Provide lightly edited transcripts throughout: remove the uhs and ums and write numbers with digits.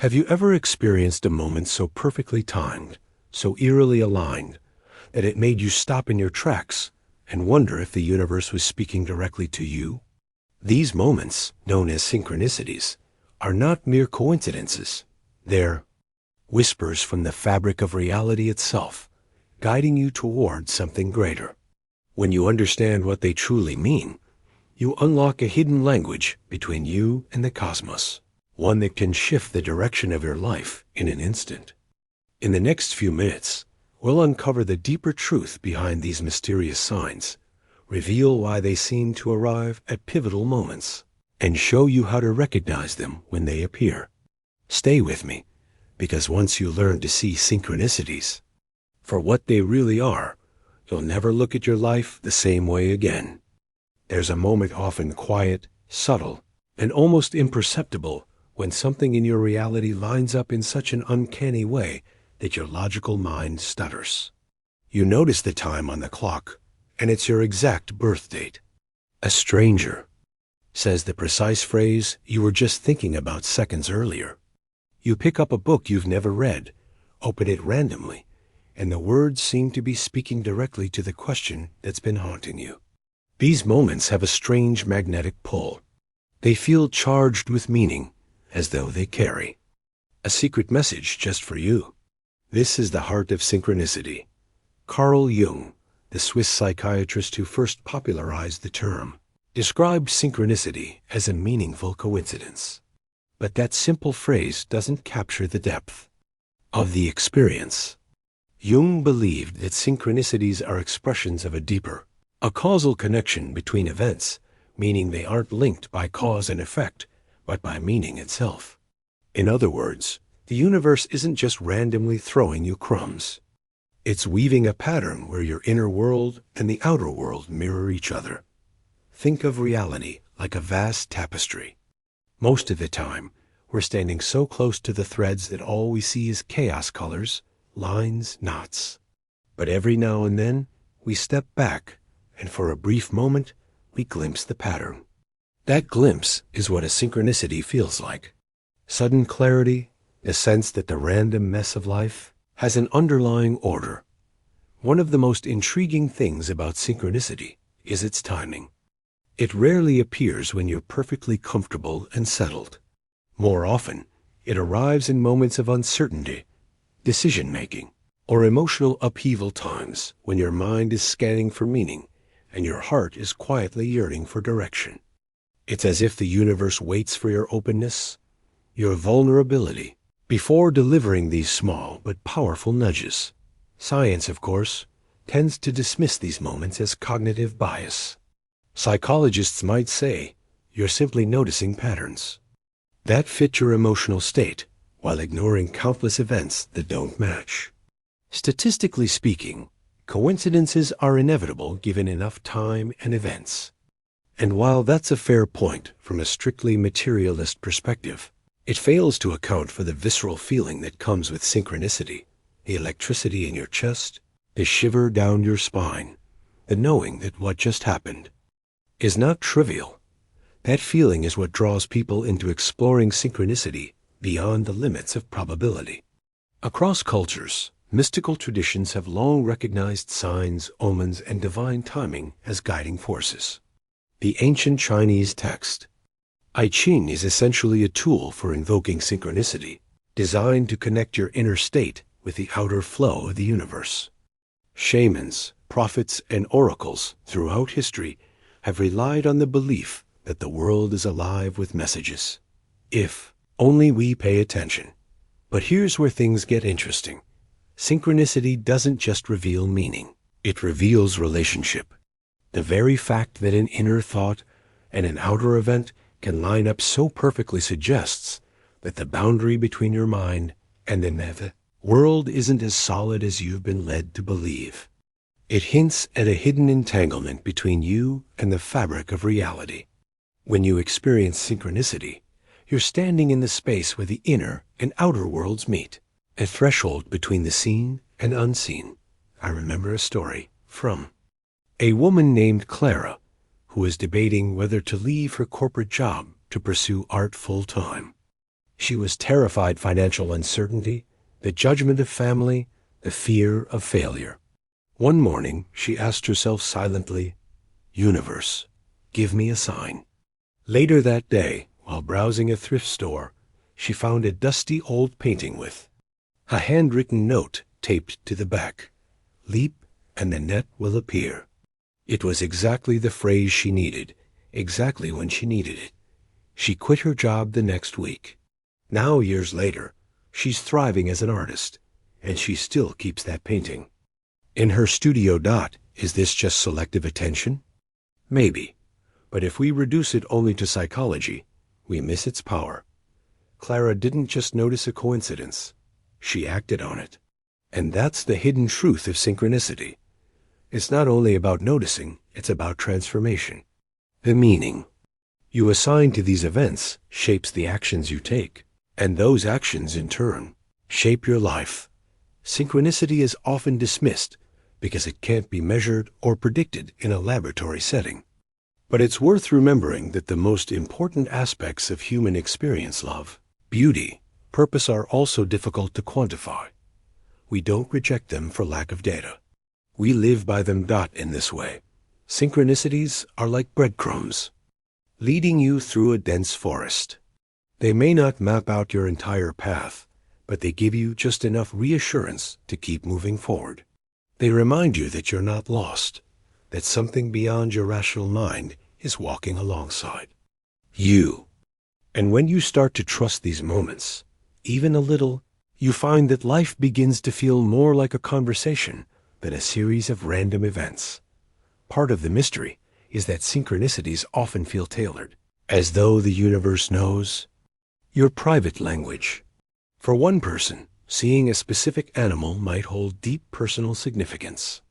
Have you ever experienced a moment so perfectly timed, so eerily aligned, that it made you stop in your tracks and wonder if the universe was speaking directly to you? These moments, known as synchronicities, are not mere coincidences. They're whispers from the fabric of reality itself, guiding you toward something greater. When you understand what they truly mean, you unlock a hidden language between you and the cosmos, one that can shift the direction of your life in an instant. In the next few minutes, we'll uncover the deeper truth behind these mysterious signs, reveal why they seem to arrive at pivotal moments, and show you how to recognize them when they appear. Stay with me, because once you learn to see synchronicities for what they really are, you'll never look at your life the same way again. There's a moment often quiet, subtle, and almost imperceptible when something in your reality lines up in such an uncanny way that your logical mind stutters. You notice the time on the clock, and it's your exact birth date. A stranger says the precise phrase you were just thinking about seconds earlier. You pick up a book you've never read, open it randomly, and the words seem to be speaking directly to the question that's been haunting you. These moments have a strange magnetic pull. They feel charged with meaning, as though they carry a secret message just for you. This is the heart of synchronicity. Carl Jung, the Swiss psychiatrist who first popularized the term, described synchronicity as a meaningful coincidence. But that simple phrase doesn't capture the depth of the experience. Jung believed that synchronicities are expressions of a causal connection between events, meaning they aren't linked by cause and effect, but by meaning itself. In other words, the universe isn't just randomly throwing you crumbs. It's weaving a pattern where your inner world and the outer world mirror each other. Think of reality like a vast tapestry. Most of the time, we're standing so close to the threads that all we see is chaos colors, lines, knots. But every now and then, we step back, and for a brief moment, we glimpse the pattern. That glimpse is what a synchronicity feels like. Sudden clarity, a sense that the random mess of life has an underlying order. One of the most intriguing things about synchronicity is its timing. It rarely appears when you're perfectly comfortable and settled. More often, it arrives in moments of uncertainty, decision-making, or emotional upheaval times when your mind is scanning for meaning and your heart is quietly yearning for direction. It's as if the universe waits for your openness, your vulnerability, before delivering these small but powerful nudges. Science, of course, tends to dismiss these moments as cognitive bias. Psychologists might say, you're simply noticing patterns that fit your emotional state, while ignoring countless events that don't match. Statistically speaking, coincidences are inevitable given enough time and events. And while that's a fair point from a strictly materialist perspective, it fails to account for the visceral feeling that comes with synchronicity, the electricity in your chest, the shiver down your spine, the knowing that what just happened is not trivial. That feeling is what draws people into exploring synchronicity beyond the limits of probability. Across cultures, mystical traditions have long recognized signs, omens, and divine timing as guiding forces. The ancient Chinese text, I Ching, is essentially a tool for invoking synchronicity, designed to connect your inner state with the outer flow of the universe. Shamans, prophets, and oracles throughout history have relied on the belief that the world is alive with messages, if only we pay attention. But here's where things get interesting. Synchronicity doesn't just reveal meaning, it reveals relationship. The very fact that an inner thought and an outer event can line up so perfectly suggests that the boundary between your mind and the nether world isn't as solid as you've been led to believe. It hints at a hidden entanglement between you and the fabric of reality. When you experience synchronicity, you're standing in the space where the inner and outer worlds meet, a threshold between the seen and unseen. I remember a story from a woman named Clara, who was debating whether to leave her corporate job to pursue art full-time. She was terrified financial uncertainty, the judgment of family, the fear of failure. One morning, she asked herself silently, "Universe, give me a sign." Later that day, while browsing a thrift store, she found a dusty old painting with a handwritten note taped to the back. "Leap and the net will appear." It was exactly the phrase she needed, exactly when she needed it. She quit her job the next week. Now, years later, she's thriving as an artist, and she still keeps that painting in her studio. Is this just selective attention? Maybe. But if we reduce it only to psychology, we miss its power. Clara didn't just notice a coincidence. She acted on it. And that's the hidden truth of synchronicity. It's not only about noticing, it's about transformation. The meaning you assign to these events shapes the actions you take, and those actions, in turn, shape your life. Synchronicity is often dismissed because it can't be measured or predicted in a laboratory setting. But it's worth remembering that the most important aspects of human experience, love, beauty, purpose, are also difficult to quantify. We don't reject them for lack of data. We live by them. In this way, synchronicities are like breadcrumbs, leading you through a dense forest. They may not map out your entire path, but they give you just enough reassurance to keep moving forward. They remind you that you're not lost, that something beyond your rational mind is walking alongside you. And when you start to trust these moments, even a little, you find that life begins to feel more like a conversation than a series of random events. Part of the mystery is that synchronicities often feel tailored, as though the universe knows your private language. For one person, seeing a specific animal might hold deep personal significance.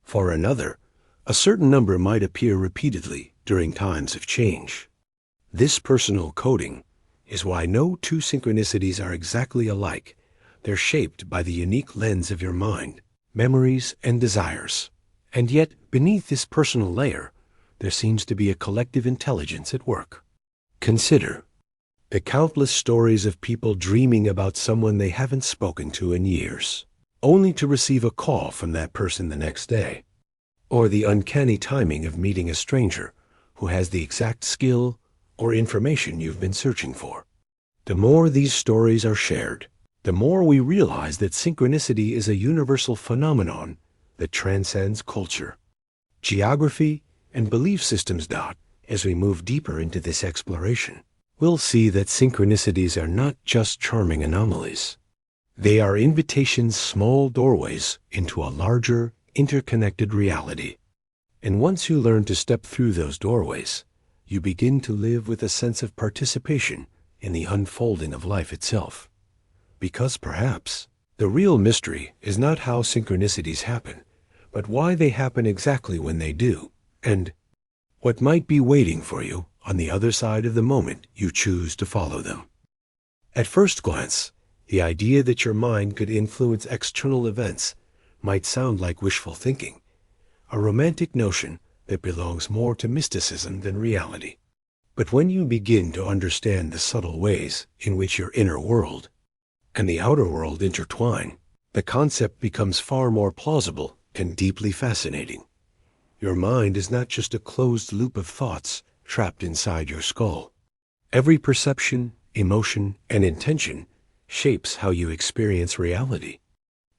For another, a certain number might appear repeatedly during times of change. This personal coding is why no two synchronicities are exactly alike. They're shaped by the unique lens of your mind, memories, and desires. And yet, beneath this personal layer, there seems to be a collective intelligence at work. Consider the countless stories of people dreaming about someone they haven't spoken to in years, only to receive a call from that person the next day. Or the uncanny timing of meeting a stranger who has the exact skill or information you've been searching for. The more these stories are shared, the more we realize that synchronicity is a universal phenomenon that transcends culture, geography, and belief systems. As we move deeper into this exploration, we'll see that synchronicities are not just charming anomalies. They are invitations, small doorways into a larger, interconnected reality. And once you learn to step through those doorways, you begin to live with a sense of participation in the unfolding of life itself. Because perhaps the real mystery is not how synchronicities happen, but why they happen exactly when they do, and what might be waiting for you on the other side of the moment you choose to follow them. At first glance, the idea that your mind could influence external events might sound like wishful thinking, a romantic notion that belongs more to mysticism than reality. But when you begin to understand the subtle ways in which your inner world and the outer world intertwine, the concept becomes far more plausible and deeply fascinating. Your mind is not just a closed loop of thoughts trapped inside your skull. Every perception, emotion, and intention shapes how you experience reality.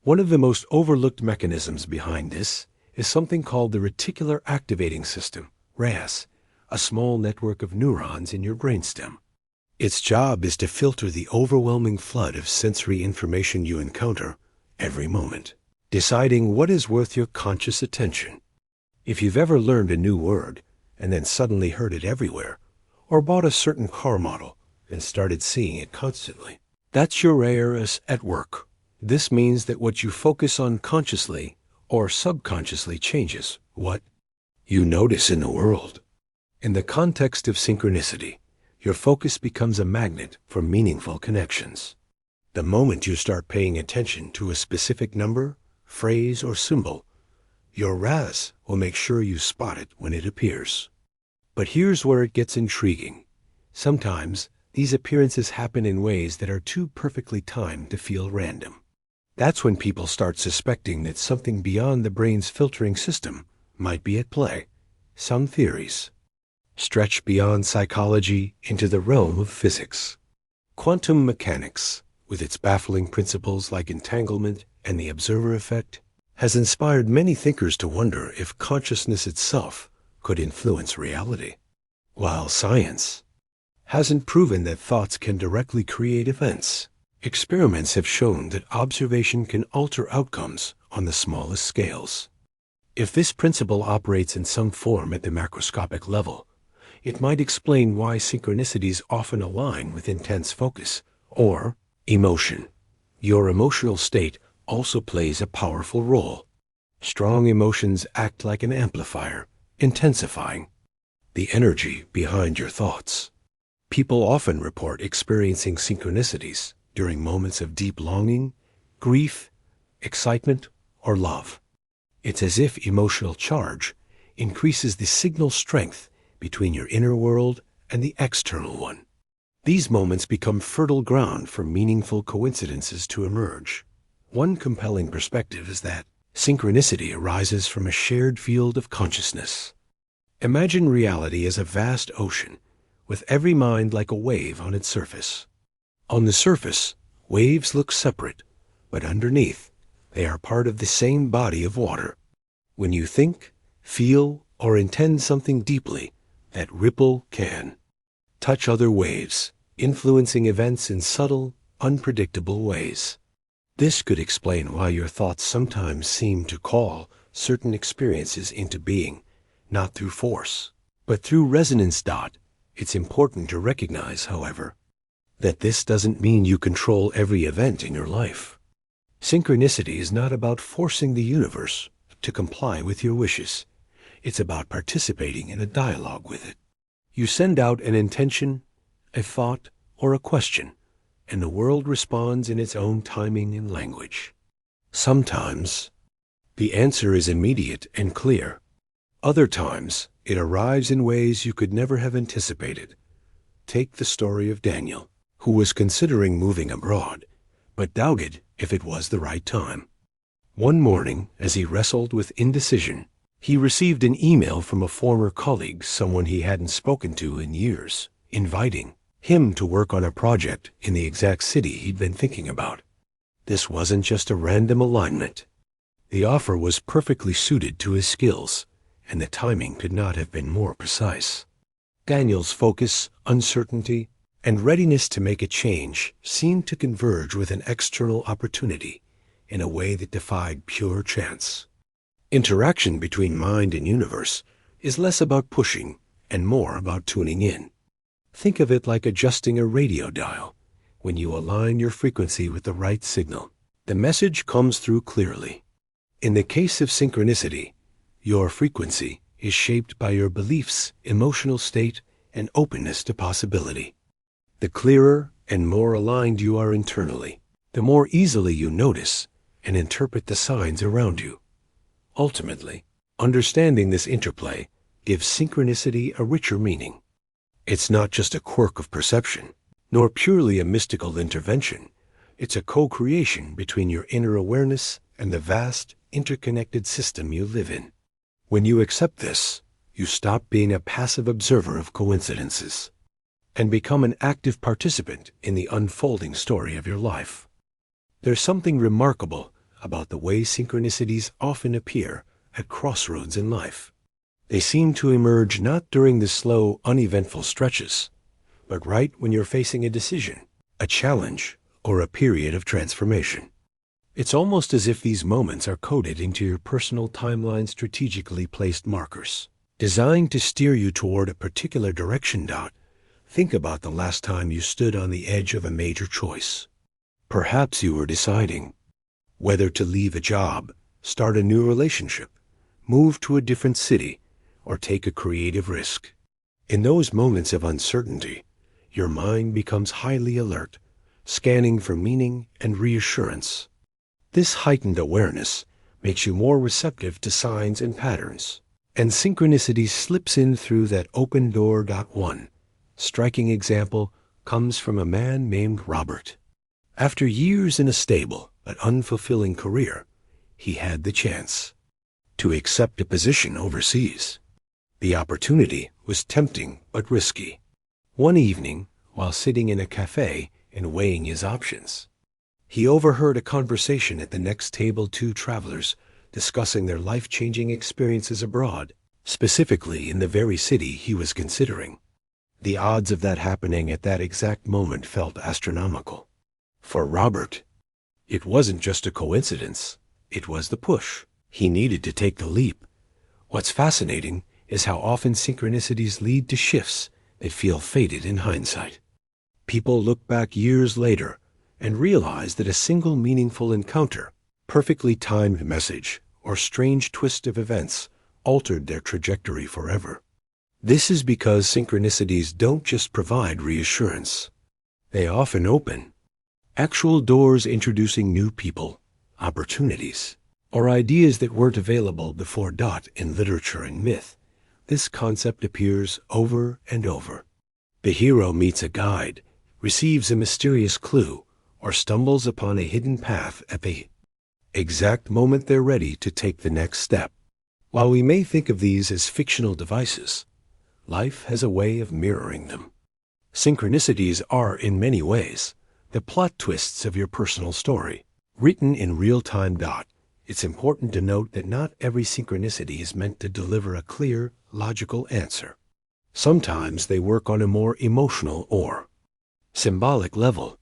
One of the most overlooked mechanisms behind this is something called the reticular activating system, RAS, a small network of neurons in your brainstem. Its job is to filter the overwhelming flood of sensory information you encounter every moment, deciding what is worth your conscious attention. If you've ever learned a new word and then suddenly heard it everywhere, or bought a certain car model and started seeing it constantly, that's your RAS at work. This means that what you focus on consciously or subconsciously changes what you notice in the world. In the context of synchronicity, your focus becomes a magnet for meaningful connections. The moment you start paying attention to a specific number, phrase, or symbol, your RAS will make sure you spot it when it appears. But here's where it gets intriguing. Sometimes These appearances happen in ways that are too perfectly timed to feel random. That's when people start suspecting that something beyond the brain's filtering system might be at play. Some theories stretch beyond psychology into the realm of physics. Quantum mechanics, with its baffling principles like entanglement and the observer effect, has inspired many thinkers to wonder if consciousness itself could influence reality. While science hasn't proven that thoughts can directly create events, experiments have shown that observation can alter outcomes on the smallest scales. If this principle operates in some form at the macroscopic level, it might explain why synchronicities often align with intense focus or emotion. Your emotional state also plays a powerful role. Strong emotions act like an amplifier, intensifying the energy behind your thoughts. People often report experiencing synchronicities during moments of deep longing, grief, excitement, or love. It's as if emotional charge increases the signal strength between your inner world and the external one. These moments become fertile ground for meaningful coincidences to emerge. One compelling perspective is that synchronicity arises from a shared field of consciousness. Imagine reality as a vast ocean, with every mind like a wave on its surface. On the surface, waves look separate, but underneath, they are part of the same body of water. When you think, feel, or intend something deeply, that ripple can touch other waves, influencing events in subtle, unpredictable ways. This could explain why your thoughts sometimes seem to call certain experiences into being, not through force, but through resonance. It's important to recognize, however, that this doesn't mean you control every event in your life. Synchronicity is not about forcing the universe to comply with your wishes. It's about participating in a dialogue with it. You send out an intention, a thought, or a question, and the world responds in its own timing and language. Sometimes, the answer is immediate and clear. Other times, it arrives in ways you could never have anticipated. Take the story of Daniel, who was considering moving abroad, but doubted if it was the right time. One morning, as he wrestled with indecision, he received an email from a former colleague, someone he hadn't spoken to in years, inviting him to work on a project in the exact city he'd been thinking about. This wasn't just a random alignment. The offer was perfectly suited to his skills, and the timing could not have been more precise. Daniel's focus, uncertainty, and readiness to make a change seemed to converge with an external opportunity in a way that defied pure chance. Interaction between mind and universe is less about pushing and more about tuning in. Think of it like adjusting a radio dial. When you align your frequency with the right signal, the message comes through clearly. In the case of synchronicity, your frequency is shaped by your beliefs, emotional state, and openness to possibility. The clearer and more aligned you are internally, the more easily you notice and interpret the signs around you. Ultimately, understanding this interplay gives synchronicity a richer meaning. It's not just a quirk of perception, nor purely a mystical intervention. It's a co-creation between your inner awareness and the vast, interconnected system you live in. When you accept this, you stop being a passive observer of coincidences and become an active participant in the unfolding story of your life. There's something remarkable about the way synchronicities often appear at crossroads in life. They seem to emerge not during the slow, uneventful stretches, but right when you're facing a decision, a challenge, or a period of transformation. It's almost as if these moments are coded into your personal timeline, strategically placed markers, designed to steer you toward a particular direction. Think about the last time you stood on the edge of a major choice. Perhaps you were deciding whether to leave a job, start a new relationship, move to a different city, or take a creative risk. In those moments of uncertainty, your mind becomes highly alert, scanning for meaning and reassurance. This heightened awareness makes you more receptive to signs and patterns, and synchronicity slips in through that open door. One striking example comes from a man named Robert. After years in a stable but unfulfilling career, he had the chance to accept a position overseas. The opportunity was tempting but risky. One evening, while sitting in a cafe and weighing his options, he overheard a conversation at the next table, two travelers discussing their life-changing experiences abroad, specifically in the very city he was considering. The odds of that happening at that exact moment felt astronomical. For Robert, it wasn't just a coincidence, it was the push. He needed to take the leap. What's fascinating is how often synchronicities lead to shifts that feel fated in hindsight. People look back years later and realize that a single meaningful encounter, perfectly timed message, or strange twist of events altered their trajectory forever. This is because synchronicities don't just provide reassurance. They often open actual doors, introducing new people, opportunities, or ideas that weren't available before. In literature and myth, this concept appears over and over. The hero meets a guide, receives a mysterious clue, or stumbles upon a hidden path at the exact moment they're ready to take the next step. While we may think of these as fictional devices, life has a way of mirroring them. Synchronicities are, in many ways, the plot twists of your personal story, written in real time. It's important to note that not every synchronicity is meant to deliver a clear, logical answer. Sometimes they work on a more emotional or symbolic level.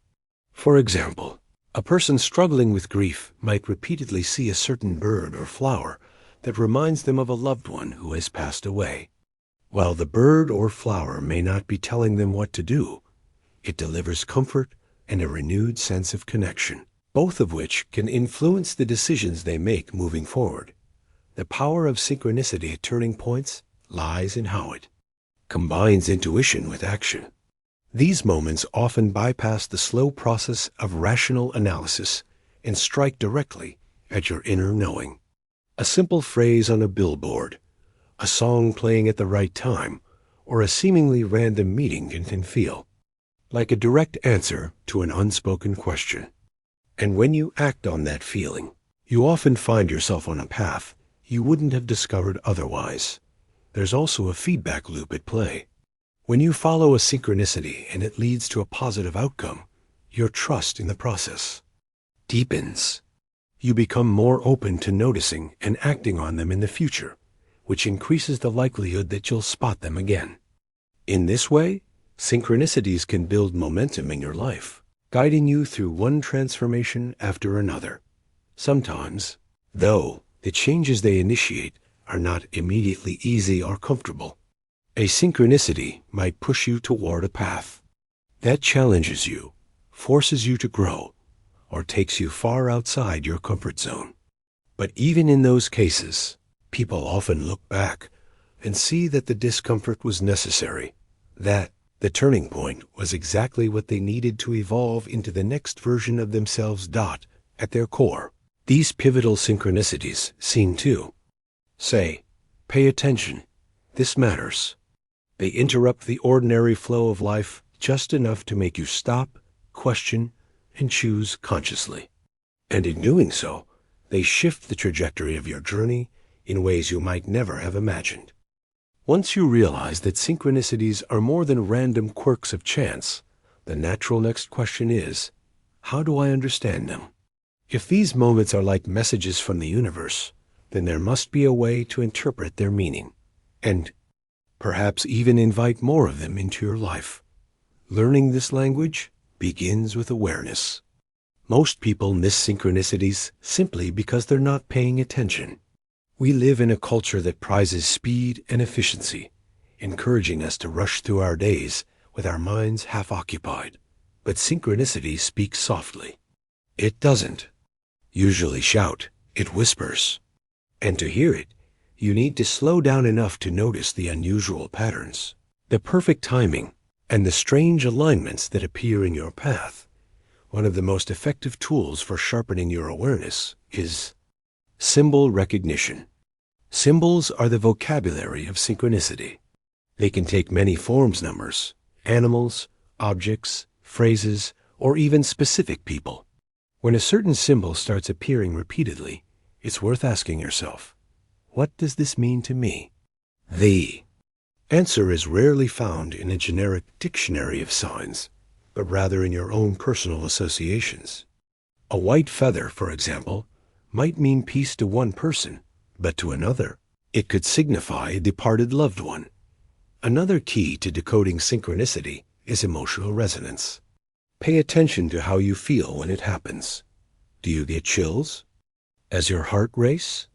For example, a person struggling with grief might repeatedly see a certain bird or flower that reminds them of a loved one who has passed away. While the bird or flower may not be telling them what to do, it delivers comfort and a renewed sense of connection, both of which can influence the decisions they make moving forward. The power of synchronicity at turning points lies in how it combines intuition with action. These moments often bypass the slow process of rational analysis and strike directly at your inner knowing. A simple phrase on a billboard, a song playing at the right time, or a seemingly random meeting can feel like a direct answer to an unspoken question. And when you act on that feeling, you often find yourself on a path you wouldn't have discovered otherwise. There's also a feedback loop at play. When you follow a synchronicity and it leads to a positive outcome, your trust in the process deepens. You become more open to noticing and acting on them in the future, which increases the likelihood that you'll spot them again. In this way, synchronicities can build momentum in your life, guiding you through one transformation after another. Sometimes, though, the changes they initiate are not immediately easy or comfortable. A synchronicity might push you toward a path that challenges you, forces you to grow, or takes you far outside your comfort zone. But even in those cases, people often look back and see that the discomfort was necessary, that the turning point was exactly what they needed to evolve into the next version of themselves. At their core, these pivotal synchronicities seem to say, pay attention, this matters. They interrupt the ordinary flow of life just enough to make you stop, question, and choose consciously. And in doing so, they shift the trajectory of your journey in ways you might never have imagined. Once you realize that synchronicities are more than random quirks of chance, the natural next question is, how do I understand them? If these moments are like messages from the universe, then there must be a way to interpret their meaning, and perhaps even invite more of them into your life. Learning this language begins with awareness. Most people miss synchronicities simply because they're not paying attention. We live in a culture that prizes speed and efficiency, encouraging us to rush through our days with our minds half occupied. But synchronicity speaks softly. It doesn't usually shout, it whispers. And to hear it, you need to slow down enough to notice the unusual patterns, the perfect timing, and the strange alignments that appear in your path. One of the most effective tools for sharpening your awareness is symbol recognition. Symbols are the vocabulary of synchronicity. They can take many forms: numbers, animals, objects, phrases, or even specific people. When a certain symbol starts appearing repeatedly, it's worth asking yourself, what does this mean to me? The answer is rarely found in a generic dictionary of signs, but rather in your own personal associations. A white feather, for example, might mean peace to one person, but to another, it could signify a departed loved one. Another key to decoding synchronicity is emotional resonance. Pay attention to how you feel when it happens. Do you get chills? As your heart race?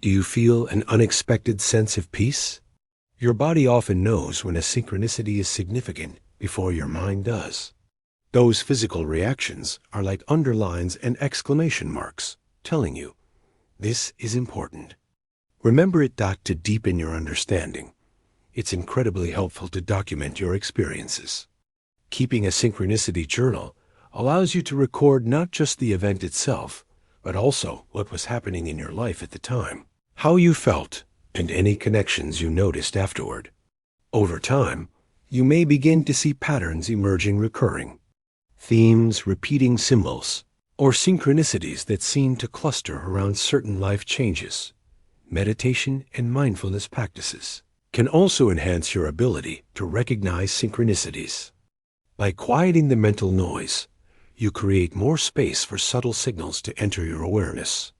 Do you feel an unexpected sense of peace? Your body often knows when a synchronicity is significant before your mind does. Those physical reactions are like underlines and exclamation marks, telling you, this is important. Remember it to deepen your understanding. It's incredibly helpful to document your experiences. Keeping a synchronicity journal allows you to record not just the event itself, but also what was happening in your life at the time, how you felt, and any connections you noticed afterward. Over time, you may begin to see patterns emerging recurring, themes, repeating symbols, or synchronicities that seem to cluster around certain life changes. Meditation and mindfulness practices can also enhance your ability to recognize synchronicities. By quieting the mental noise, you create more space for subtle signals to enter your awareness.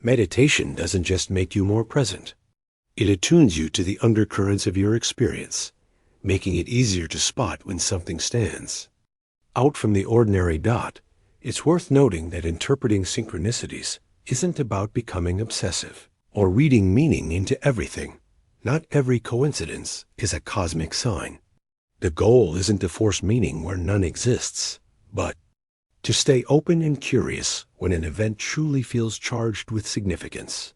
Meditation doesn't just make you more present. It attunes you to the undercurrents of your experience, making it easier to spot when something stands out from the ordinary dot. It's worth noting that interpreting synchronicities isn't about becoming obsessive or reading meaning into everything. Not every coincidence is a cosmic sign. The goal isn't to force meaning where none exists, but to stay open and curious when an event truly feels charged with significance.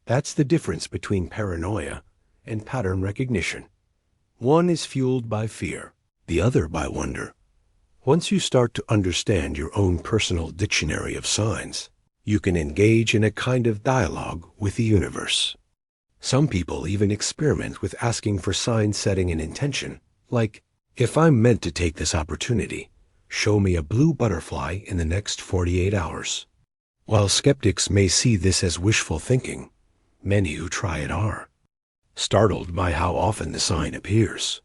That's the difference between paranoia and pattern recognition. One is fueled by fear, the other by wonder. Once you start to understand your own personal dictionary of signs, you can engage in a kind of dialogue with the universe. Some people even experiment with asking for sign setting and intention, like, if I'm meant to take this opportunity, show me a blue butterfly in the next 48 hours. While skeptics may see this as wishful thinking, many who try it are startled by how often the sign appears.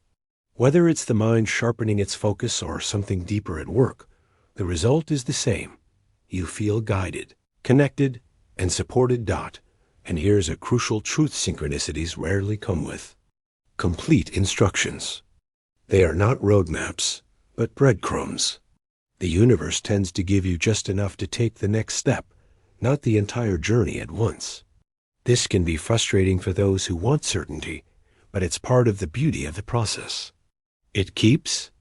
Whether it's the mind sharpening its focus or something deeper at work, the result is the same. You feel guided, connected, and supported. And here's a crucial truth synchronicities rarely come with: complete instructions. They are not roadmaps, but breadcrumbs. The universe tends to give you just enough to take the next step, not the entire journey at once. This can be frustrating for those who want certainty, but it's part of the beauty of the process. It keeps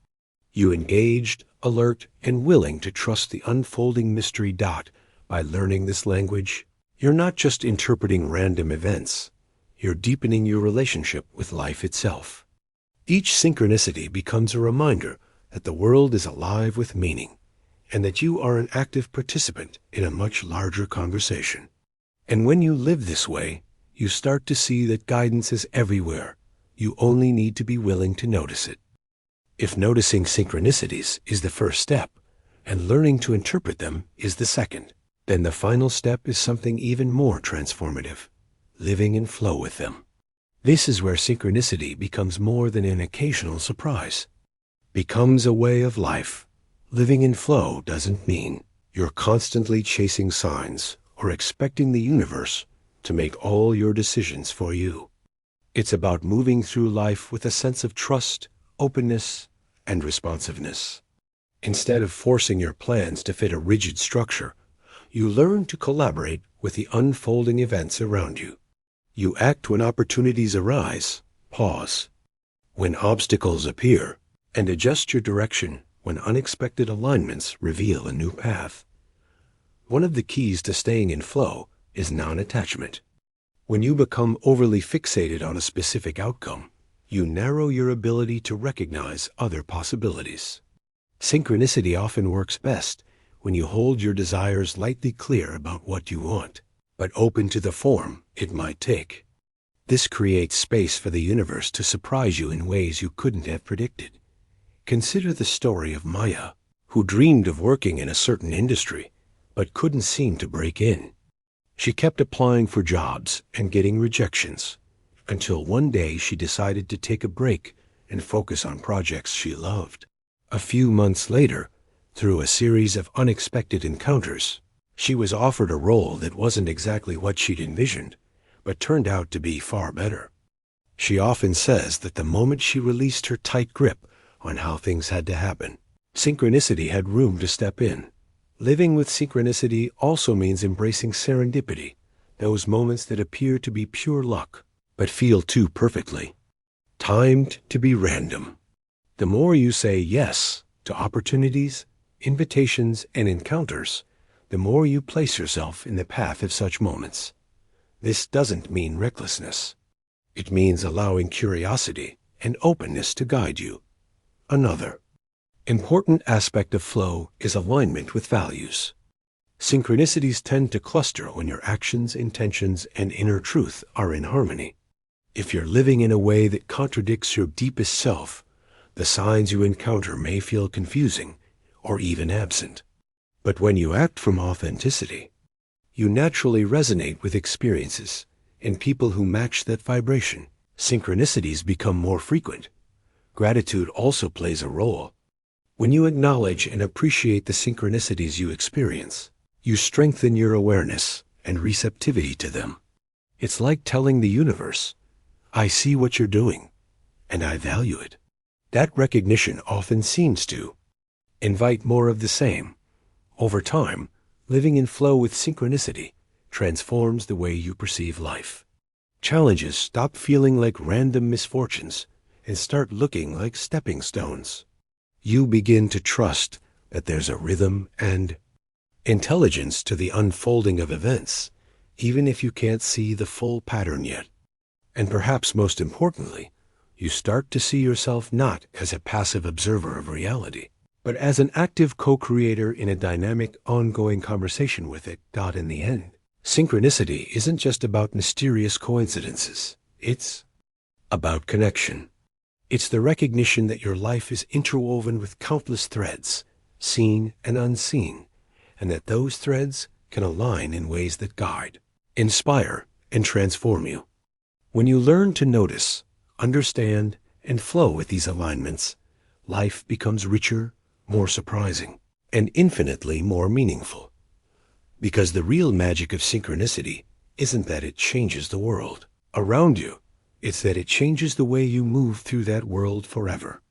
you engaged, alert, and willing to trust the unfolding mystery. By learning this language, you're not just interpreting random events, you're deepening your relationship with life itself. Each synchronicity becomes a reminder that the world is alive with meaning, and that you are an active participant in a much larger conversation. And when you live this way, you start to see that guidance is everywhere. You only need to be willing to notice it. If noticing synchronicities is the first step, and learning to interpret them is the second, then the final step is something even more transformative: living in flow with them. This is where synchronicity becomes more than an occasional surprise. Becomes a way of life. Living in flow doesn't mean you're constantly chasing signs or expecting the universe to make all your decisions for you. It's about moving through life with a sense of trust, openness, and responsiveness. Instead of forcing your plans to fit a rigid structure, you learn to collaborate with the unfolding events around you. You act when opportunities arise, pause when obstacles appear, and adjust your direction when unexpected alignments reveal a new path. One of the keys to staying in flow is non-attachment. When you become overly fixated on a specific outcome, you narrow your ability to recognize other possibilities. Synchronicity often works best when you hold your desires lightly clear about what you want, but open to the form it might take. This creates space for the universe to surprise you in ways you couldn't have predicted. Consider the story of Maya, who dreamed of working in a certain industry, but couldn't seem to break in. She kept applying for jobs and getting rejections, until one day she decided to take a break and focus on projects she loved. A few months later, through a series of unexpected encounters, she was offered a role that wasn't exactly what she'd envisioned, but turned out to be far better. She often says that the moment she released her tight grip on how things had to happen, synchronicity had room to step in. Living with synchronicity also means embracing serendipity, those moments that appear to be pure luck, but feel too perfectly timed to be random. The more you say yes to opportunities, invitations, and encounters, the more you place yourself in the path of such moments. This doesn't mean recklessness. It means allowing curiosity and openness to guide you. Another important aspect of flow is alignment with values. Synchronicities tend to cluster when your actions, intentions, and inner truth are in harmony. If you're living in a way that contradicts your deepest self, the signs you encounter may feel confusing or even absent. But when you act from authenticity, you naturally resonate with experiences and people who match that vibration. Synchronicities become more frequent. Gratitude also plays a role. When you acknowledge and appreciate the synchronicities you experience, you strengthen your awareness and receptivity to them. It's like telling the universe, I see what you're doing, and I value it. That recognition often seems to invite more of the same. Over time, living in flow with synchronicity transforms the way you perceive life. Challenges stop feeling like random misfortunes and start looking like stepping stones. You begin to trust that there's a rhythm and intelligence to the unfolding of events, even if you can't see the full pattern yet. And perhaps most importantly, you start to see yourself not as a passive observer of reality, but as an active co-creator in a dynamic, ongoing conversation with it. In the end, synchronicity isn't just about mysterious coincidences. It's about connection. It's the recognition that your life is interwoven with countless threads, seen and unseen, and that those threads can align in ways that guide, inspire, and transform you. When you learn to notice, understand, and flow with these alignments, life becomes richer, more surprising, and infinitely more meaningful. Because the real magic of synchronicity isn't that it changes the world around you, it's that it changes the way you move through that world forever.